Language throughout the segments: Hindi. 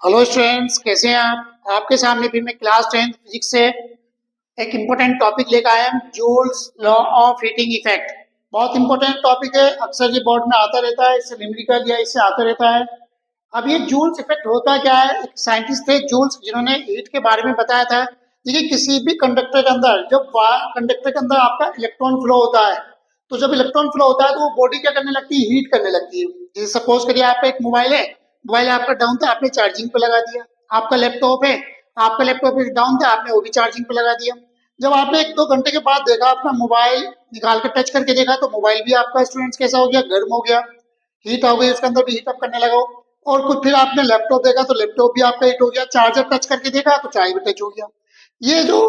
हेलो स्टूडेंट्स, कैसे हैं आप? आपके सामने भी मैं क्लास 10th फिजिक्स से एक इम्पोर्टेंट टॉपिक लेकर आया हूं, joules law of heating effect. बहुत इंपॉर्टेंट टॉपिक है, अक्सर ये बोर्ड में आता रहता है, इससे न्यूमेरिकल या इससे आता रहता है। अब ये जूल्स इफेक्ट होता क्या है? एक साइंटिस्ट थे जूल्स, जिन्होंने हीट के बारे में बताया था। देखिए, किसी भी कंडक्टर के अंदर जब कंडक्टर के अंदर आपका इलेक्ट्रॉन फ्लो होता है, तो जब इलेक्ट्रॉन फ्लो होता है तो वो बॉडी क्या करने लगती है? हीट करने लगती है। जैसे सपोज करिए आपका एक मोबाइल है, मोबाइल आपका डाउन था, आपने चार्जिंग पे लगा दिया। आपका लैपटॉप है, आपका लैपटॉप डाउन था, आपने वो भी चार्जिंग पे लगा दिया। जब आपने एक दो घंटे के बाद देखा, अपना मोबाइल निकाल कर टच करके देखा, तो मोबाइल भी आपका स्टूडेंट्स कैसा हो गया? गर्म हो गया, हीट हो गई, उसके अंदर भी हीट अप करने लगा। और कुछ फिर आपने लैपटॉप देखा तो लैपटॉप भी आपका हीट हो गया, चार्जर टच करके देखा तो चार्ज भी टच हो गया। ये जो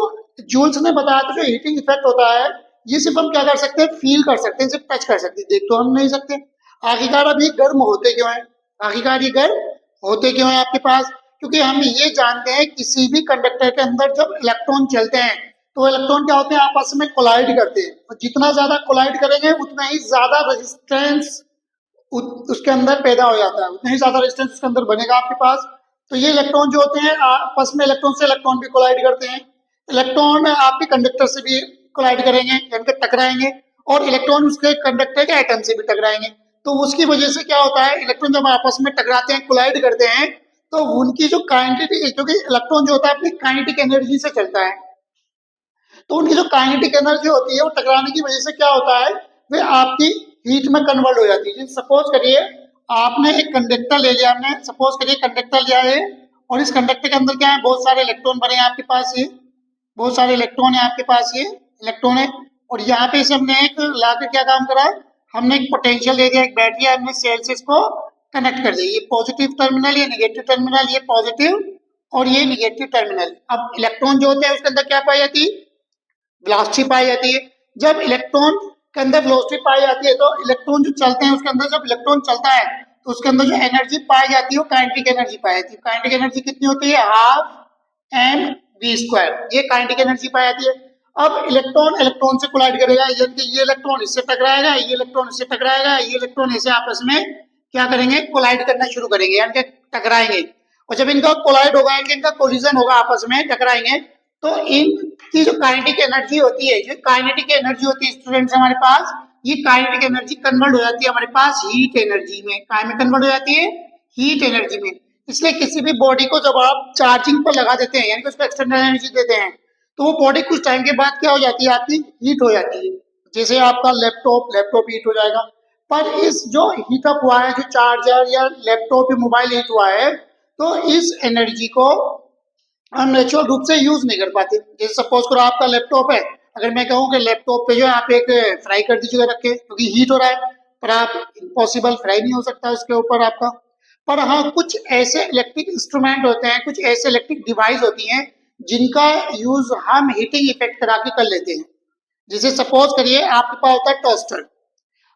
जूल्स ने बताया था, जो हीटिंग इफेक्ट होता है, ये सिर्फ हम क्या कर सकते हैं? फील कर सकते हैं, सिर्फ टच कर सकते हैं, देख तो हम नहीं सकते। आखिरकार अब ये गर्म होते क्यों है? आखिरकार ये गर्म होते क्यों है आपके पास? क्योंकि हम ये जानते हैं, किसी भी कंडक्टर के अंदर जब इलेक्ट्रॉन चलते हैं तो इलेक्ट्रॉन क्या होते हैं? आपस में कोलाइड करते हैं, और जितना ज्यादा कोलाइड करेंगे उतना ही ज्यादा रेजिस्टेंस उसके अंदर पैदा हो जाता है, उतना ही ज्यादा रेजिस्टेंस उसके अंदर बनेगा आपके पास। तो ये इलेक्ट्रॉन जो होते हैं, आपस में इलेक्ट्रॉन से इलेक्ट्रॉन भी कोलाइड करते हैं। इलेक्ट्रॉन आपके कंडक्टर से भी कोलाइड करेंगे, यानी कि टकराएंगे, और इलेक्ट्रॉन उसके कंडक्टर के एटम से भी टकराएंगे। तो उसकी वजह से क्या होता है? इलेक्ट्रॉन जब आपस में टकराते हैं, कोलाइड करते हैं, तो उनकी जो काइनेटिक, क्योंकि इलेक्ट्रॉन जो होता है अपनी काइनेटिक एनर्जी से चलता है, तो उनकी जो काइनेटिक एनर्जी होती है वो टकराने की वजह से क्या होता है? वे आपकी हीट में कन्वर्ट हो जाती है। सपोज करिए आपने एक कंडक्टर ले लिया, हमने सपोज करिए कंडक्टर लिया है, और इस कंडक्टर के अंदर क्या है? बहुत सारे इलेक्ट्रॉन भरे हैं आपके पास, ये बहुत सारे इलेक्ट्रॉन है आपके पास, ये इलेक्ट्रॉन है। और यहाँ पे इसे हमने एक लाकर क्या काम करा? हमने एक पोटेंशियल दे दिया, एक बैटरी है, हमने सेल से इसको कनेक्ट कर दिया। ये पॉजिटिव टर्मिनल, ये निगेटिव टर्मिनल, ये पॉजिटिव और ये निगेटिव टर्मिनल। अब इलेक्ट्रॉन जो होते हैं उसके अंदर क्या पाई जाती है? वेलोसिटी पाई जाती है। जब इलेक्ट्रॉन के अंदर वेलोसिटी पाई जाती है, तो इलेक्ट्रॉन जो चलते हैं उसके अंदर, जब इलेक्ट्रॉन चलता है तो उसके अंदर जो एनर्जी पाई जाती है वो काइनेटिक एनर्जी पाई जाती है। काइनेटिक एनर्जी कितनी होती है? हाफ एम वी स्क्वायर, ये काइनेटिक एनर्जी पाई जाती है। अब इलेक्ट्रॉन इलेक्ट्रॉन से कोलाइड करेगा, यानी कि ये इलेक्ट्रॉन इससे टकराएगा, ये इलेक्ट्रॉन इससे टकराएगा, ये इलेक्ट्रॉन ऐसे आपस में क्या करेंगे? कोलाइड करना शुरू करेंगे, यानी कि टकराएंगे। और जब इनका कोलाइड होगा, यानी कि इनका कोलिजन होगा, आपस में टकराएंगे, तो इनकी जो काइनेटिक एनर्जी होती है, जो काइनेटिक एनर्जी होती है स्टूडेंट्स हमारे पास, ये काइनेटिक एनर्जी कन्वर्ट हो जाती है हमारे पास हीट एनर्जी में। काय में कन्वर्ट हो जाती है? हीट एनर्जी में। इसलिए किसी भी बॉडी को जब आप चार्जिंग पर लगा देते हैं, यानी कि उसको एक्सटर्नल एनर्जी देते हैं, तो वो बॉडी कुछ टाइम के बाद क्या हो जाती है? आपकी हीट हो जाती है। जैसे आपका लैपटॉप लैपटॉप हीट हो जाएगा। पर इस जो हीटअप हुआ है, जो चार्जर या लैपटॉप या मोबाइल हीट हुआ है, तो इस एनर्जी को हम नेचुरल रूप से यूज नहीं कर पाते। जैसे सपोज करो आपका लैपटॉप है, अगर मैं कहूँ कि लैपटॉप पे जो है आप एक फ्राई कर दीजिएगा रख के, क्योंकि हीट हो रहा है, पर आप इम्पॉसिबल फ्राई नहीं हो सकता उसके ऊपर आपका। पर हाँ, कुछ ऐसे इलेक्ट्रिक इंस्ट्रूमेंट होते हैं, कुछ ऐसे इलेक्ट्रिक डिवाइस होती हैं जिनका यूज हम हीटिंग इफेक्ट करा के कर लेते हैं। जैसे सपोज करिए आपके पास होता है टोस्टर।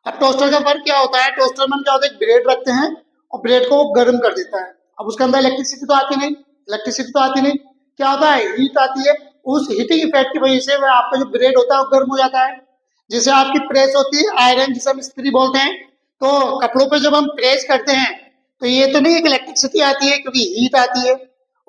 अब टोस्टर का वर्क क्या होता है? टोस्टर में हम क्या होता है? एक ब्रेड रखते हैं, और ब्रेड को वो गर्म कर देता है। अब उसके अंदर इलेक्ट्रिसिटी तो आती नहीं, इलेक्ट्रिसिटी तो आती नहीं, क्या होता है? हीट आती है। उस हीटिंग इफेक्ट की वजह से वह आपका जो ब्रेड होता है वो गर्म हो जाता है। जैसे आपकी प्रेस होती है आयरन, जिसे हम इस्त्री बोलते हैं, तो कपड़ों पे जब हम प्रेस करते हैं, तो ये तो नहीं एक इलेक्ट्रिसिटी आती है, क्योंकि हीट आती है।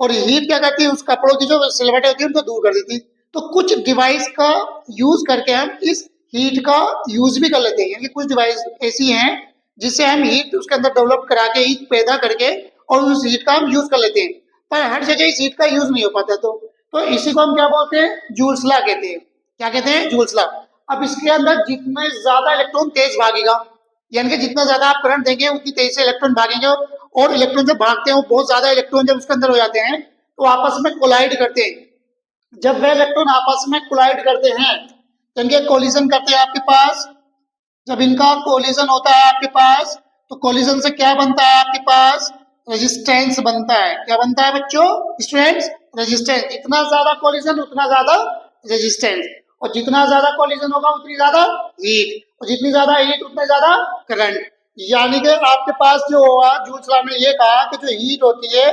और हीट क्या करती है? उस कपड़ों की जो सिलवटें होती है उनको दूर कर देती है। तो कुछ डिवाइस का यूज करके हम इस हीट का यूज भी कर लेते हैं, यानी कुछ डिवाइस ऐसी हैं जिससे हम हीट उसके अंदर डेवलप करा के, हीट पैदा करके, और उस हीट का हम यूज कर लेते हैं। पर हर जगह इस हीट का यूज नहीं हो पाता। तो इसी को हम क्या बोलते हैं? जूल्स लॉ कहते हैं। क्या कहते हैं? Joules law. अब इसके अंदर जितने ज्यादा इलेक्ट्रॉन तेज भागेगा, यानी कि जितना ज्यादा आप करंट देंगे उतनी तेजी से इलेक्ट्रॉन भागेंगे, और इलेक्ट्रॉन जब भागते हैं वो बहुत ज्यादा इलेक्ट्रॉन जब उसके अंदर हो जाते हैं तो आपस में कोलाइड करते हैं। जब वे इलेक्ट्रॉन आपस में कोलाइड करते हैं, तो इनके कोलिजन करते हैं आपके पास। जब इनका कोलिजन होता है आपके पास, तो कोलिजन से क्या बनता है आपके पास? रेजिस्टेंस बनता है। क्या बनता है बच्चों? Students, resistance. जितना ज्यादा कोलिजन उतना ज्यादा रेजिस्टेंस, और जितना ज्यादा कोलिजन होगा उतनी ज्यादा हीट, और जितनी ज्यादा हीट उतना ज्यादा करंट। यानी कि आपके पास जो हुआ, जूल्स लॉ ने ये कहा कि जो हीट होती है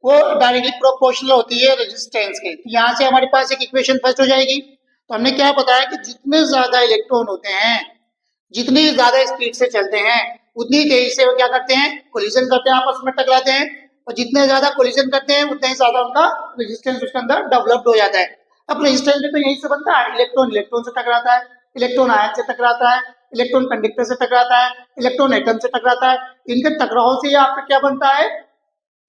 वो डायरेक्टली प्रोपोर्शनल होती है रेजिस्टेंस के। यहाँ से हमारे पास एक इक्वेशन फर्स्ट हो जाएगी। तो हमने क्या बताया कि जितने ज्यादा इलेक्ट्रॉन होते हैं, जितनी ज्यादा स्पीड से चलते हैं, उतनी तेजी से वो क्या करते हैं? कोलिजन करते हैं, आपस में टकराते हैं। और जितने ज्यादा कोलिजन करते हैं उतने ही ज्यादा उनका रेजिस्टेंस उसके अंदर डेवलप्ड हो जाता है। अब रेजिस्टेंस भी तो यही से बनता है, इलेक्ट्रॉन इलेक्ट्रॉन से टकराता है, इलेक्ट्रॉन आयन से टकराता है, इलेक्ट्रॉन कंडक्टर से टकराता है, इलेक्ट्रॉन एटम से टकराता है। इनके टकराव से ही आपका क्या बनता है,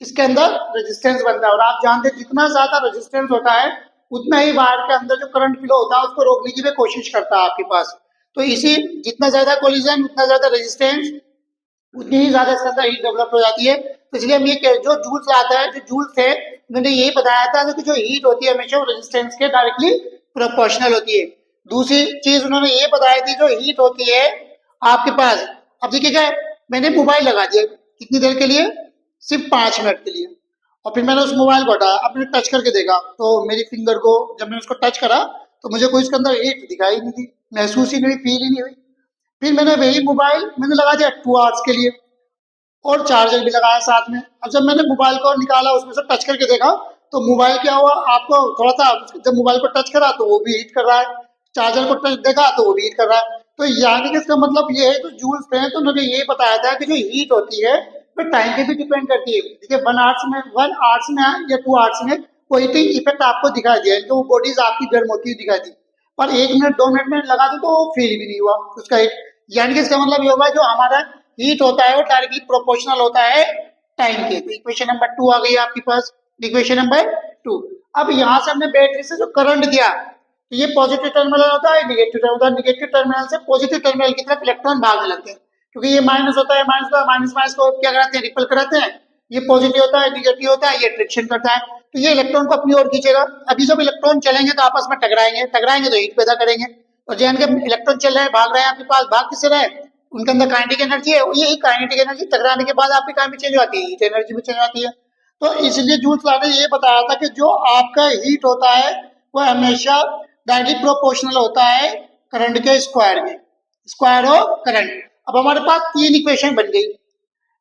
इसके अंदर रेजिस्टेंस बनता है। और आप जानते हैं जितना ज्यादा रेजिस्टेंस होता है उतना ही वायर के अंदर जो करंट फ्लो होता है उसको रोकने की भी कोशिश करता है आपके पास। तो इसी जितना ज्यादा कोलिजन उतना ज्यादा रेजिस्टेंस उतनी ही ज्यादा इसके अंदर हीट डेवलप हो जाती है। तो इसलिए हम ये जो जूल्स आता है, जो जूल्स है मैंने यही बताया था कि जो हीट होती है हमेशा वो रेजिस्टेंस के डायरेक्टली प्रोपोर्शनल होती है। दूसरी चीज उन्होंने ये बताई थी जो हीट होती है आपके पास, अब देखिए क्या है, मैंने मोबाइल लगा दिया कितनी देर के लिए, सिर्फ 5 मिनट के लिए, और फिर मैंने उस मोबाइल को हटाया, अब मैंने टच करके देखा तो मेरी फिंगर को जब मैंने उसको टच करा तो मुझे कोई इसके अंदर हीट दिखाई नहीं दी, महसूस ही नहीं, फील ही नहीं हुई। फिर मैंने वही मोबाइल मैंने लगा दिया 2 आवर्स के लिए और चार्जर भी लगाया साथ में। अब जब मैंने मोबाइल को निकाला उसमें से टच करके देखा तो मोबाइल क्या हुआ, आपको थोड़ा सा जब मोबाइल को टच करा तो वो भी हीट कर रहा है, चार्जर को टच देखा तो वो भी हीट कर रहा है। तो यानी कि इसका मतलब ये है, तो जूल्स हैं तो उन्होंने ये बताया था कि जो हीट होती है वो टाइम पे भी डिपेंड करती है। देखिए 1 आवर्स में या 2 आवर्स में वो हीटिंग इफेक्ट आपको दिखाई दिया, जो बॉडीज आपकी गर्म होती हुई दिखाई दी, पर 1 मिनट 2 मिनट में लगा दी तो फील भी नहीं हुआ उसका हीट। यानी कि इसका मतलब ये होगा जो हमारा हीट होता है वो डायरेक्टली प्रोपोर्शनल होता है टाइम के। तो इक्वेशन नंबर 2 आ गई आपके पास, इक्वेशन नंबर 2। अब यहाँ से हमने बैटरी से जो करंट दिया तो ये पॉजिटिव टर्मिनल होता है, निगेटिव टर्मिनल होता है, निगेटिव टर्मिनल से पॉजिटिव टर्मिनल की तरफ इलेक्ट्रॉन भागने लगते हैं, क्योंकि ये माइनस होता है, माइनस माइनस को क्या कराते हैं, रिपल कराते हैं। ये पॉजिटिव होता है, निगेटिव होता है, ये अट्रैक्शन करता है, तो ये इलेक्ट्रॉन को अपनी ओर खींचेगा। अभी जब इलेक्ट्रॉन चलेंगे तो आपस में टकराएंगे, टकराएंगे तो हीट पैदा करेंगे। और जैन के इलेक्ट्रॉन चल रहे हैं, भाग रहे हैं आपके पास, भाग किससे रहे, उनके अंदर काइनेटिक एनर्जी है, यही काइनेटिक एनर्जी टकराने के बाद आपकी काम में चेंज होती है, हीट एनर्जी में चेंज आती है। तो इसलिए जूल्स लॉ ने ये बताया था कि जो आपका हीट होता है वो हमेशा डायरेक्टली प्रोपोर्शनल होता है करंट के स्क्वायर में, स्क्वायर ऑफ करंट। अब हमारे पास 3 इक्वेशन बन गई,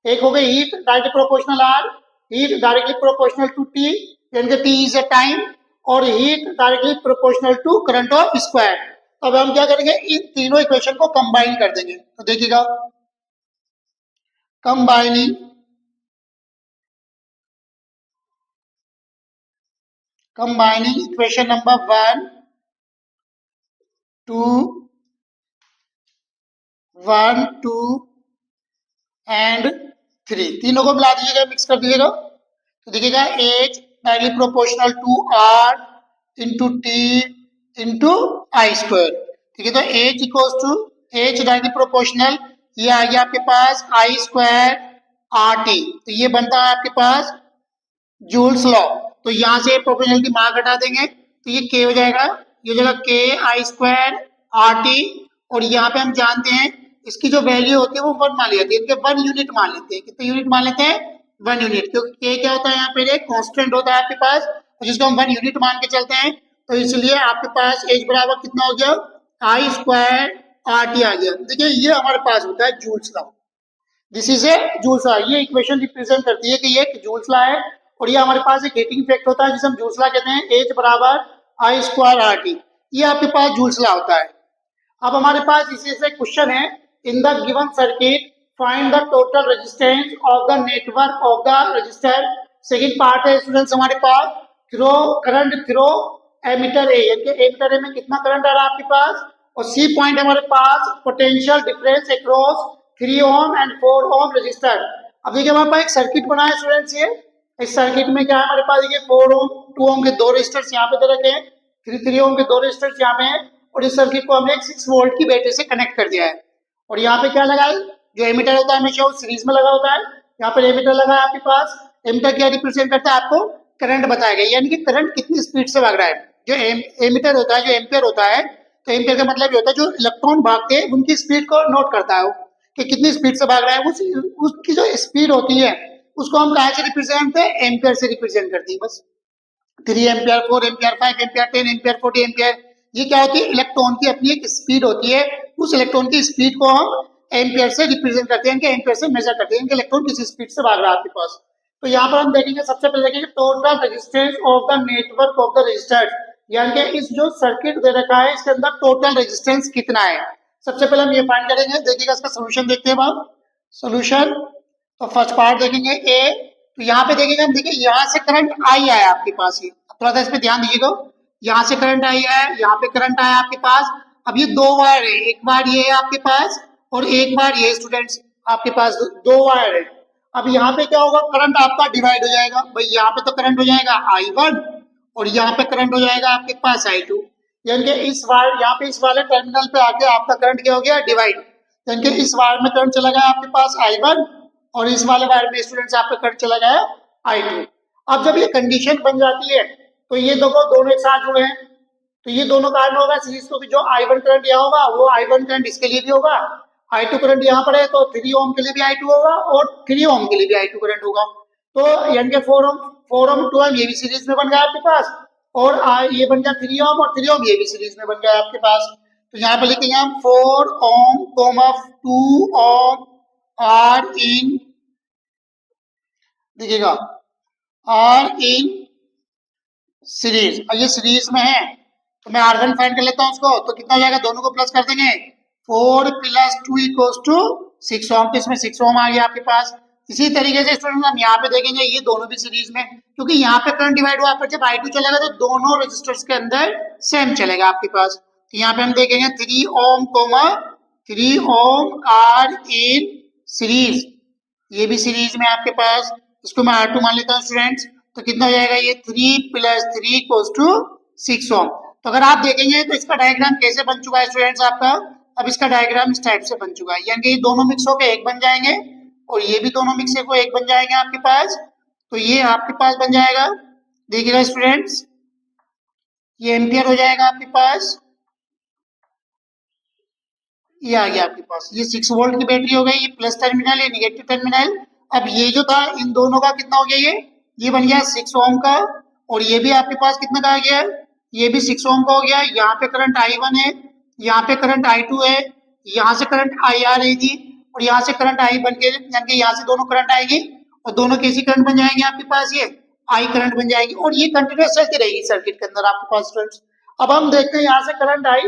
एक हो गई heat directly proportional R, heat directly proportional to T, यानी कि टी इज अ टाइम, और heat directly proportional to current of square. अब हम क्या करेंगे, इन तीनों इक्वेशन को कंबाइन कर देंगे। तो देखिएगा, कंबाइनिंग इक्वेशन नंबर 1 2 1 2 एंड 3, तीनों को मिला दीजिएगा, मिक्स कर दीजिएगा। तो देखिएगा H directly proportional to R into T into I square. ठीक है, तो H equals to H directly proportional, ये आ गया आपके पास आई स्क्वायर आर टी, तो ये बनता है आपके पास जूल्स लॉ। तो यहाँ से प्रोपोर्शनल की मार्क हटा देंगे तो ये के हो जाएगा, ये हो जाएगा के आई स्क्वायर आर टी, और यहाँ पे हम जानते हैं इसकी जो वैल्यू होती है वो 1 मान ली जाती है, इनके 1 यूनिट मान लेते हैं। कितने यूनिट मान लेते हैं, 1 यूनिट, क्योंकि के क्या होता है यहाँ पे एक कांस्टेंट होता है आपके पास, और जिसको हम 1 यूनिट मान के चलते हैं। तो इसलिए आपके पास एच बराबर कितना हो गया, आई स्क्वायर आर टी आ गया। देखिए ये हमारे पास होता है joules law, this is a joules law. ये इक्वेशन रिप्रेजेंट करती है कि ये एक जूल्स लॉ है, और ये हमारे पास एक हीटिंग इफेक्ट होता है जिसे हम जूल्स लॉ कहते हैं, एच बराबर आई स्क्वायर आर टी, ये आपके पास जूल्स लॉ होता है। अब हमारे पास इसी से क्वेश्चन है, in the given circuit find the total resistance of the network of the register. Second part है स्टूडेंट्स हमारे पास, थ्रो करंट थ्रो एमीटर ए, यानी एमीटर ए में कितना करंट आ रहा है आपके पास, और सी पॉइंट हमारे पास potential difference across 3 ohm and 4 ohm resistor. अब देखिए हमारे पास एक सर्किट बना है स्टूडेंट्स, ये इस सर्किट में क्या है हमारे पास, देखिए 4 ओम 2 ओम के 2 रजिस्टर्स यहाँ पे दे रखे हैं, 3 ओम के 2 रजिस्टर्स यहाँ पे हैं, और इस सर्किट को हमने एक 6 वोल्ट की बैटरी से कनेक्ट कर दिया है। और यहाँ पे क्या लगा है, जो एमीटर होता है हमेशा वो सीरीज में लगा होता है, यहाँ पे एमीटर लगा है आपके पास। एमीटर क्या रिप्रेजेंट करता है, आपको करंट बताया गया, यानी कि करंट कितनी स्पीड से भाग रहा है। जो एमीटर होता है, जो एम्पियर होता है, तो एम्पियर का मतलब ये होता है जो इलेक्ट्रॉन भागते हैं उनकी स्पीड को नोट करता है वो, कि कितनी स्पीड से भाग रहा है, उसकी जो स्पीड होती है उसको हम कहाँ से रिप्रेजेंट करते हैं, एम्पियर से रिप्रेजेंट करते हैं बस। 3 ampere 4 ampere 5 ampere 10 ampere 40 ampere, ये क्या होती है, इलेक्ट्रॉन की अपनी एक स्पीड होती है, उस इलेक्ट्रॉन की स्पीड को हम एम्पियर से रिप्रेजेंट करते हैं, कि एम्पियर से मेजर करते हैं कि इलेक्ट्रॉन किस स्पीड से भाग रहा है आपके पास। तो यहाँ पर हम देखेंगे, सबसे पहले देखेंगे total resistance of the network of the resistors, यानी कि इस जो सर्किट दे रखा है इसके अंदर टोटल रेजिस्टेंस कितना है। सबसे पहले हम ये फाइंड करेंगे, देखिएगा इसका सोल्यूशन देखते हैं अब। सोल्यूशन, तो फर्स्ट पार्ट देखेंगे ए, तो यहाँ पे देखिएगा, देखिए यहाँ से करंट आई आया आपके पास, ये थोड़ा सा इस पे ध्यान दीजिएगा। यहाँ से करंट आई है, यहाँ पे करंट आया आपके पास। अब ये दो वायर है, एक बार ये है आपके पास और एक बार ये स्टूडेंट्स आपके पास दो वायर है। अब यहाँ पे क्या होगा, करंट आपका डिवाइड हो जाएगा भाई। यहाँ पे तो करंट हो जाएगा I1 और यहाँ पे करंट हो जाएगा आपके पास I2। यानी कि इस वायर, यहाँ पे इस वाले टर्मिनल पे आके आपका करंट क्या हो गया, डिवाइड। यानी कि इस वायर में करंट चला गया आपके पास I1 और इस वाले वायर में स्टूडेंट्स आपका करंट चला गया I2। अब जब ये कंडीशन बन जाती है तो ये दोनों एक साथ जुड़े हैं, तो ये दोनों कारण होगा सीरीज को भी। जो I1 करंट यहाँ होगा वो I1 करंट इसके लिए भी होगा, I2 करंट यहाँ पर है तो 3 ओम के लिए भी I2 होगा और 3 ओम के लिए भी I2 करंट होगा। तो यानी कि 4 ओम 2 ओम ये भी सीरीज में बन गया आपके पास और ये बन गया 3 ओम और 3 ओम ये भी सीरीज में बन गया आपके पास। तो यहाँ पे लिखेंगे हम 4 ओम 2 ओम आर इन, देखिएगा आर इन सीरीज। और ये सीरीज में है तो मैं R1 फाइंड कर लेता हूँ उसको। तो कितना हो जाएगा, दोनों को प्लस कर देंगे, 4 + 2 = 6 ओम। तो इसमें 6 ओम आ गया आपके पास। इसी तरीके से स्टूडेंट हम यहाँ पे देखेंगे, ये दोनों भी सीरीज में, क्योंकि यहाँ पे करंट डिवाइड हुआ पर जब I2 चलेगा तो दोनों रेजिस्टर्स के अंदर सेम चलेगा आपके पास। तो यहाँ पे हम देखेंगे 3 ओम 3 ओम आर इन सीरीज, ये भी सीरीज में आपके पास। इसको मैं R2 मान लेता हूँ स्टूडेंट्स। तो कितना हो जाएगा, ये 3 + 3 = 6 ओम। तो अगर आप देखेंगे तो इसका डायग्राम कैसे बन चुका है स्टूडेंट्स आपका, अब इसका डायग्राम इस टाइप से बन चुका है। यानी कि ये दोनों मिक्स होकर एक बन जाएंगे और ये भी दोनों मिक्स होकर एक बन जाएंगे आपके पास। तो ये आपके पास बन जाएगा, देखिएगा स्टूडेंट्स, ये एम्पियर हो जाएगा आपके पास। ये आ गया आपके पास, ये 6 वोल्ट की बैटरी हो गई, ये प्लस टर्मिनल, ये निगेटिव टर्मिनल। अब ये जो था इन दोनों का कितना हो गया, ये बन गया 6 ओम का और ये भी आपके पास कितना का आ गया, ये भी 6 ओम का हो गया। यहाँ पे करंट I1 है, यहाँ पे करंट I2 है, यहाँ से करंट IR आएगी और यहाँ से करंट I बन के, यानी कि यहाँ से दोनों करंट आएगी और दोनों कैसी करंट बन जाएंगे आपके पास, ये I करंट बन जाएगी और ये कंटिन्यूस चलती रहेगी सर्किट के अंदर आपके पास स्टूडेंट्स। अब हम देखते हैं यहाँ से करंट आई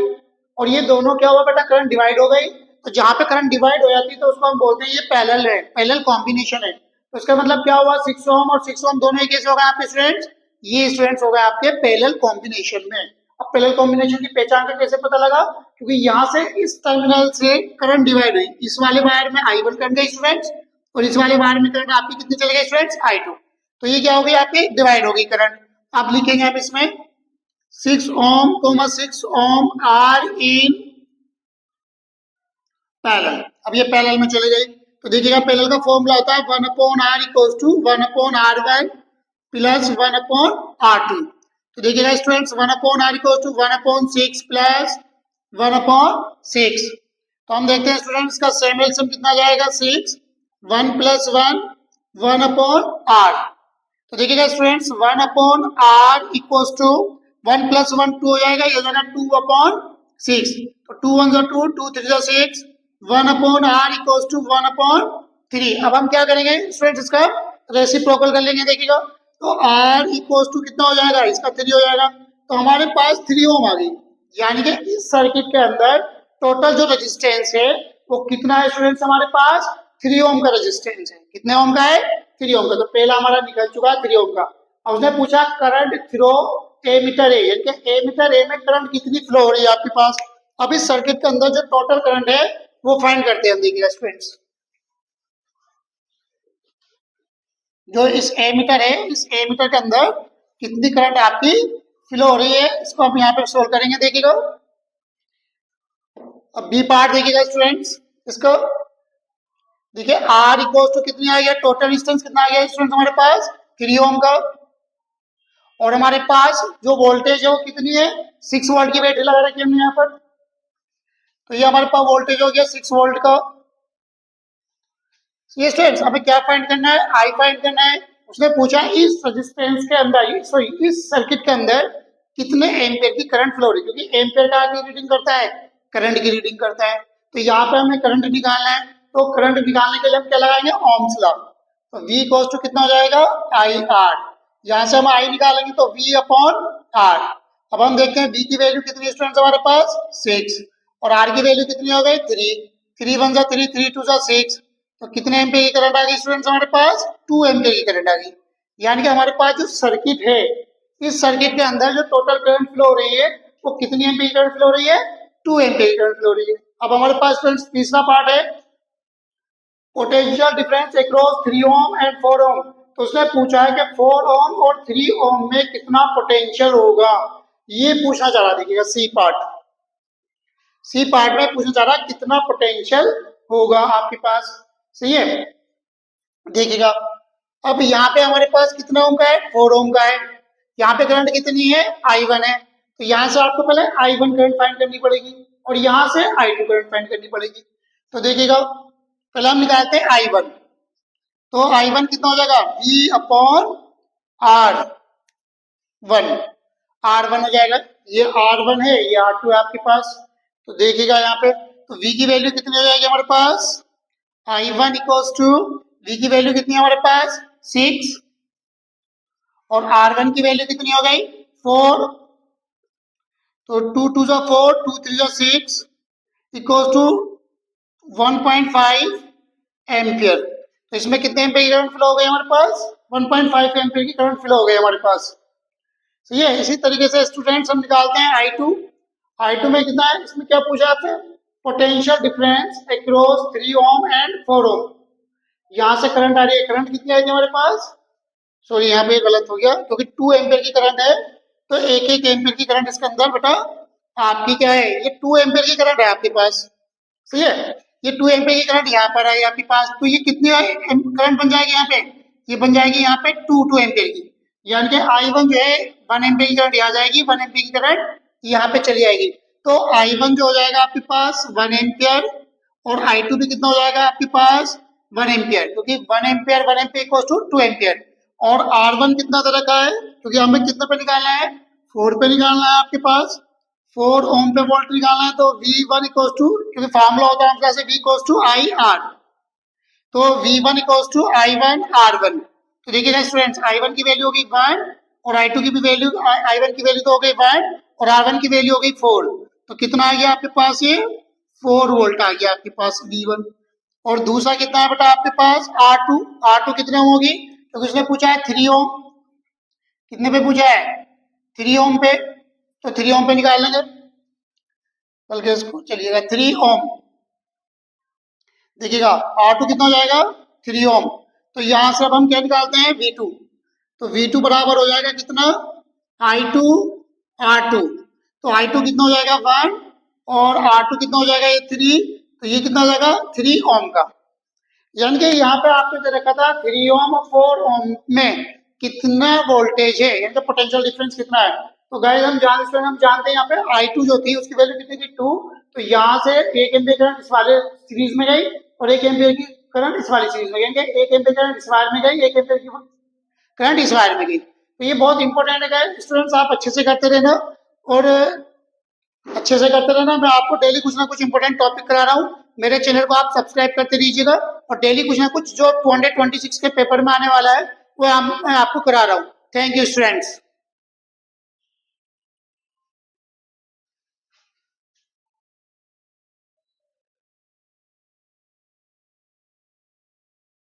और ये दोनों क्या हुआ बेटा, करंट डिवाइड हो गई। तो जहां पे करंट डिवाइड हो जाती है तो उसको हम बोलते हैं ये पैरेलल है, पैरेलल कॉम्बिनेशन है। तो इसका मतलब क्या हुआ, 6 ओम और 6 ओम दोनों एक कैसे हो गए आपके स्टूडेंट्स, ये स्टूडेंट्स हो गए आपके पैरेलल कॉम्बिनेशन में। अब पैरेलल कॉम्बिनेशन की पहचान का कैसे पता लगा, क्योंकि यहाँ से इस टर्मिनल से करंट डिवाइड हुई, इस वाले वायर में I1 करंट गई स्टूडेंट्स और इस वाले वायर में करंट आपकी कितनी चले गई स्टूडेंट्स, I2। तो ये क्या हो गई आपकी, डिवाइड हो गई करंट। अब लिखेंगे आप इसमें 6 ओम 6 ओम आर इन पैरेलल। अब ये पैरेलल में चले गए तो देखिएगा पैरेलल का फॉर्मूला होता है 1/R = 1/R1 + 1/R2। तो देखिएगा स्टूडेंट्स 1/R = 1/6 + 1/6। तो हम देखते हैं स्टूडेंट्स का सेम एलसीएम कितना जाएगा, 6, 1 + 1 1/R। तो देखिएगा स्टूडेंट्स 1/R = 1 + 1 2 हो जाएगा, ये हो जाएगा 2/6। तो 2 1 2 2 3 6 1/R = 1/3। अब हम क्या करेंगे स्टूडेंट्स, इसका रेसिप्रोकल कर लेंगे। देखिएगा तो R = कितना हो जाएगा, इसका 3 हो जाएगा। तो हमारे पास 3 ओम आ गई, यानी कि इस सर्किट के अंदर टोटल जो रेजिस्टेंस है वो कितना है स्टूडेंट्स, हमारे पास 3 ओम का रेजिस्टेंस है। कितने ओम का है, 3 ओम का। तो पहला हमारा निकल चुका है 3 ओम का। और उसने पूछा करंट थ्रो एमीटर ए, यानी कि एमीटर ए में करंट कितनी फ्लो हो रही है आपके पास। अब इस सर्किट के अंदर जो टोटल करंट है वो फाइंड करते हैं हम। देखिएगा स्टूडेंट्स, जो इस एमीटर है, इस एमीटर के अंदर कितनी करंट आपकी फ्लो हो रही है, इसको हम यहाँ पे सोल्व करेंगे। देखिएगा अब बी पार्ट देखिएगा स्टूडेंट्स, इसको देखिए R = कितनी आ गया, टोटल रेजिस्टेंस कितना आ गया स्टूडेंट्स हमारे पास, 3 ओम का। और हमारे पास जो वोल्टेज है वो कितनी है, 6 वोल्ट की बैटरी लगा रखी है हमने यहाँ पर। तो ये हमारे पास वोल्टेज हो गया 6 वोल्ट का। ये स्टूडेंट्स हमें क्या फाइंड करना है, आई फाइंड करना है। उसने पूछा इस रेजिस्टेंस के अंदर, सॉरी इस सर्किट के अंदर कितने एम्पियर की करंट फ्लो हो रही है, क्योंकि एम्पियर का की रीडिंग करता है, करंट की रीडिंग करता है। तो यहाँ पे हमें करंट निकालना है, तो करंट निकालने के लिए हम क्या लगाएंगे, ओम्स लॉ। तो V = कितना हो जाएगा, IR। यहाँ से हम I निकालेंगे तो V/R। अब हम देखते हैं V की वैल्यू कितनी है स्टूडेंट्स हमारे पास, 6 और R की वैल्यू कितनी हो गई, 3। 3 1 3 3 2 6 तो कितने एम्पीयर की करंट आ गई स्टूडेंट्स हमारे पास? 2 एम्पीयर की करंट आ गई। यानी कि हमारे पास जो सर्किट है, इस सर्किट के अंदर जो टोटल करंट फ्लो हो रही है वो कितनी एम्पीयर की करंट फ्लो हो रही है? 2 एम्पीयर की करंट फ्लो हो रही है। अब हमारे पास स्टूडेंट्स तीसरा पार्ट है potential difference across 3 ohm and 4 ओम। तो उसने पूछा है कि 4 ओम और 3 ओम में कितना पोटेंशियल होगा, ये पूछना चाह रहा। देखिएगा सी पार्ट में पूछना चाह रहा है कितना पोटेंशियल होगा आपके पास। सही है, देखिएगा अब यहाँ पे हमारे पास कितना ओम का है? 4 ओम का है। यहाँ पे करंट कितनी है? I1 है। तो यहाँ से आपको पहले I1 करंट फाइंड करनी पड़ेगी और यहाँ से I2 करंट फाइंड करनी पड़ेगी। तो देखिएगा पहले हम निकालते हैं I1। तो I1 कितना हो जाएगा? V upon R1। R1 हो जाएगा, ये R1 है, ये R2 है आपके पास। तो देखिएगा यहाँ पे तो V की वैल्यू कितनी हो जाएगी हमारे पास? I1 इक्वल्स टू V की वैल्यू कितनी है हमारे पास? 6 और R1 की वैल्यू कितनी हो गई? 4। तो 2 2 जा 4, 2 3 जा 6 इक्वल्स टू 1.5 एम्पियर। तो इसमें कितने एम्पियर की करंट फ्लो हो गई हमारे पास? 1.5 एम्पियर की करंट फ्लो हो गई हमारे पास। सही है, इसी तरीके से स्टूडेंट्स हम निकालते हैं I2 में कितना है? इसमें क्या पूछा आपसे? Potential difference across 3 ohm and 4 ओम। यहाँ से करंट आ रही है, करंट कितनी आई थी हमारे पास? सॉरी यहाँ पे गलत हो गया, क्योंकि 2 एम्पियर की करंट है तो एक एम्पियर की करंट इसके अंदर बेटा आपकी क्या है? ये 2 एम्पियर की करंट है आपके पास। सही है, ये 2 एम्पियर की करंट यहाँ पर आई आपके पास। तो ये कितनी करंट बन जाएगी यहाँ पे? ये बन जाएगी यहाँ पे 2 एम्पियर की। यानी कि I1 जो है 1 एम्पियर की करंट यहाँ जाएगी, 1 एम्पियर की करंट यहाँ पे चली आएगी। तो I1 जो हो जाएगा आपके पास 1 एम्पियर और I2 भी कितना हो जाएगा आपके पास? 1 एम्पियर, क्योंकि 1 एम्पियर इक्वल टू 2 एम्पियर। और R1 कितना तरह का है? क्योंकि हमें कितना पे निकालना है? 4 पे निकालना है आपके पास। 4 ओम पे वोल्ट निकालना है। तो V1 इक्वल टू, क्योंकि फार्मूला होता है हमारे पास V इक्वल टू IR, तो V1 equal to I1 R1। तो देखिएगा स्टूडेंट्स I1 की वैल्यू होगी 1 और I2 की भी वैल्यू, I1 की वैल्यू तो हो गई 1 और R1 की वैल्यू हो गई 4। तो कितना आ गया आपके पास? ये 4 वोल्ट आ गया आपके पास V1। और दूसरा कितना है बेटा आपके पास? R2 कितने ओम होगी? तो उसने पूछा है 3 ओम। कितने पे पूछा है? 3 ओम पे। तो 3 ओम पे निकाल लेंगे बल्कि इसको, चलिएगा 3 ओम। देखिएगा R2 कितना हो जाएगा? 3 ओम। तो यहां से अब हम क्या निकालते हैं? V2। तो V2 बराबर हो जाएगा कितना? I2 R2। तो I2 कितना हो जाएगा? 1 और R2 कितना हो जाएगा? ये 3। तो ये कितना हो जाएगा? 3 ओम का। यानी कि यहाँ पे आपने दे रखा था 3 ओम और 4 ओम में कितना वोल्टेज है, यानी कि पोटेंशियल डिफरेंस कितना है। तो गाइस हम जानते हैं यहाँ पे I2 जो थी उसकी वैल्यू कितनी थी? 2। तो यहाँ से 1 एम्पियर करंट इस वाले सीरीज में गई और 1 एम्पियर की करंट इस वाली सीरीज में गई। 1 एम्पियर करंट इस वायर में गई, 1 एम्पियर की करंट इस वायर में गई। तो ये बहुत इंपॉर्टेंट है गाइस, स्टूडेंट्स आप अच्छे से करते रहना और अच्छे से करते रहना। मैं आपको डेली कुछ ना कुछ इंपॉर्टेंट टॉपिक करा रहा हूँ। मेरे चैनल को आप सब्सक्राइब करते रहिएगा और डेली कुछ ना कुछ जो 226 के पेपर में आने वाला है वो मैं आपको करा रहा हूँ। Thank you students.